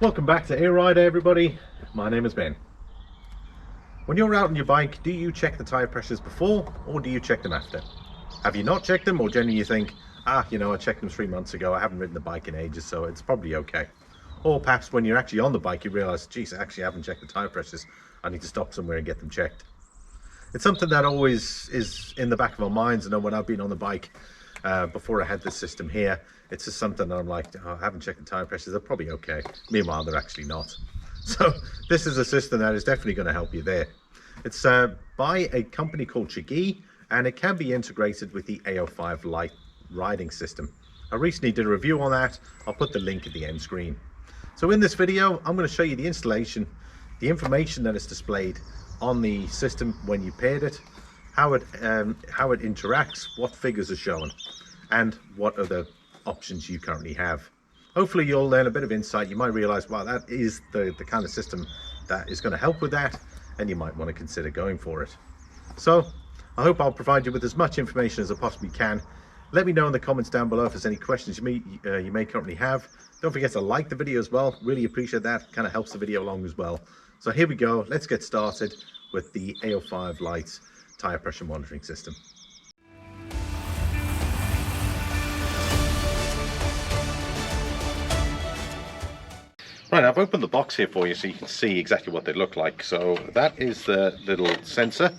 Welcome back to Éire, everybody. My name is Ben. When you're out on your bike, do you check the tire pressures before or do you check them after? Have you not checked them, or generally you think, I checked them 3 months ago, I haven't ridden the bike in ages, so it's probably okay. Or perhaps when you're actually on the bike, you realize, geez, I actually haven't checked the tire pressures. I need to stop somewhere and get them checked. It's something that always is in the back of our minds. I know when I've been on the bike, before I had this system here, it's just something that I'm like, I haven't checked the tire pressures, they're probably okay. Meanwhile, they're actually not. So this is a system that is definitely going to help you there. It's by a company called Chigee, and it can be integrated with the Aio-5 lite riding system. I recently did a review on that. I'll put the link at the end screen. So in this video, I'm going to show you the installation, the information that is displayed on the system when you paired it, how it interacts, what figures are shown, and what are the options you currently have. Hopefully you'll learn a bit of insight. You might realize, wow, that is the kind of system that is going to help with that, and you might want to consider going for it. So I hope I'll provide you with as much information as I possibly can. Let me know in the comments down below if there's any questions you may currently have. Don't forget to like the video as well. Really appreciate that. Kind of helps the video along as well. So here we go. Let's get started with the Aio-5 lite tire pressure monitoring system. Right, I've opened the box here for you so you can see exactly what they look like. So that is the little sensor,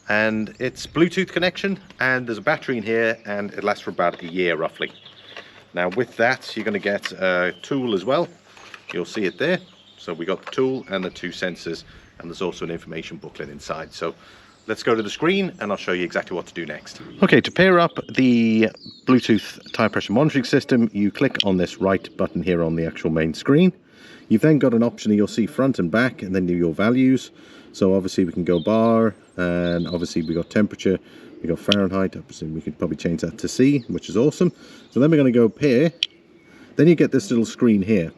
and it's Bluetooth connection, and there's a battery in here, and it lasts for about a year roughly. Now with that, you're going to get a tool as well. You'll see it there. So we got the tool and the two sensors, and there's also an information booklet inside. So let's go to the screen and I'll show you exactly what to do next. Okay, to pair up the Bluetooth tire pressure monitoring system, you click on this right button here on the actual main screen. You've then got an option that you'll see front and back, and then do your values. So obviously we can go bar, and obviously we got temperature, we got Fahrenheit. Obviously we could probably change that to C, which is awesome. So then we're going to go pair. Then you get this little screen here.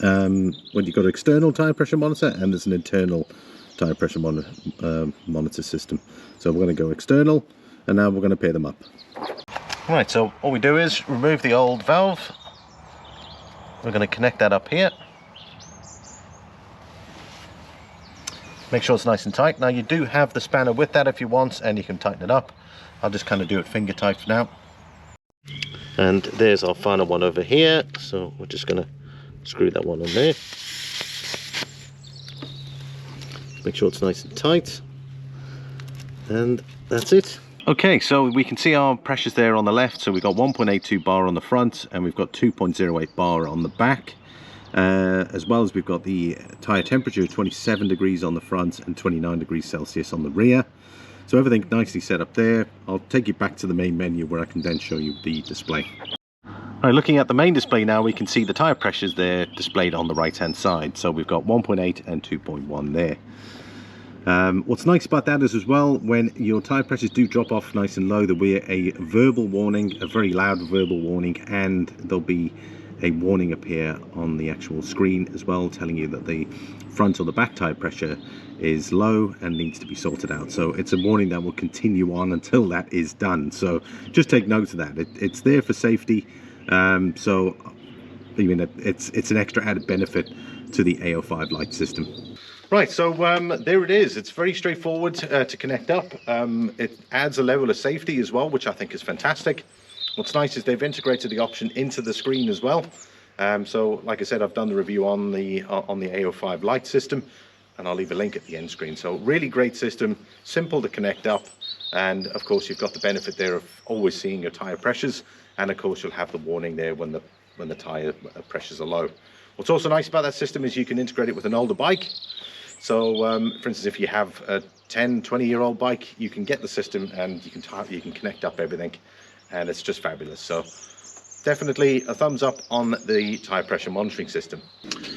When you go to external tire pressure monitor, and there's an internal tire pressure monitor system. So we're going to go external, and now we're going to pair them up. Right, so all we do is remove the old valve. We're going to connect that up here. Make sure it's nice and tight. Now you do have the spanner with that if you want, and you can tighten it up. I'll just kind of do it finger tight for now. And there's our final one over here. So we're just going to screw that one on there. Make sure it's nice and tight, and that's it. Okay, so we can see our pressures there on the left. So we've got 1.82 bar on the front, and we've got 2.08 bar on the back, as well as we've got the tire temperature 27 degrees on the front and 29 degrees Celsius on the rear. So everything nicely set up there. I'll take you back to the main menu where I can then show you the display. Right, looking at the main display now, we can see the tire pressures there displayed on the right hand side. So we've got 1.8 and 2.1 there. What's nice about that is as well, when your tire pressures do drop off nice and low, there'll be a verbal warning, a very loud verbal warning, and there'll be a warning appear on the actual screen as well, telling you that the front or the back tire pressure is low and needs to be sorted out. So it's a warning that will continue on until that is done. So just take note of that. It's there for safety. So I mean, it's an extra added benefit to the Aio-5 lite system. Right, so there it is. It's very straightforward to connect up. It adds a level of safety as well, which I think is fantastic. What's nice is they've integrated the option into the screen as well. So like I said, I've done the review on the Aio-5 lite system, and I'll leave a link at the end screen. So really great system, simple to connect up, and of course you've got the benefit there of always seeing your tire pressures, and of course you'll have the warning there when the tire pressures are low. What's also nice about that system is you can integrate it with an older bike. So for instance, if you have a 10-20-year-old bike, you can get the system and you can connect up everything, and it's just fabulous. So definitely a thumbs up on the tire pressure monitoring system.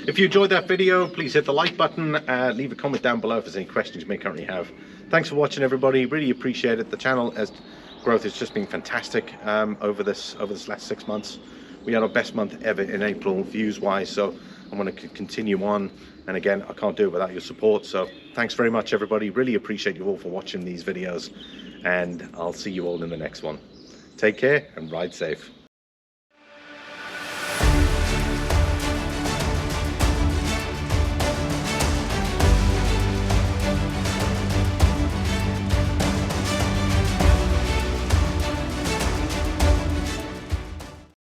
If you enjoyed that video, please hit the like button, leave a comment down below if there's any questions you may currently have. Thanks for watching, everybody. Really appreciate it. The channel growth has just been fantastic over this last 6 months. We had our best month ever in April views wise, so I'm going to continue on, and again, I can't do it without your support. So thanks very much, everybody. Really appreciate you all for watching these videos, and I'll see you all in the next one. Take care and ride safe.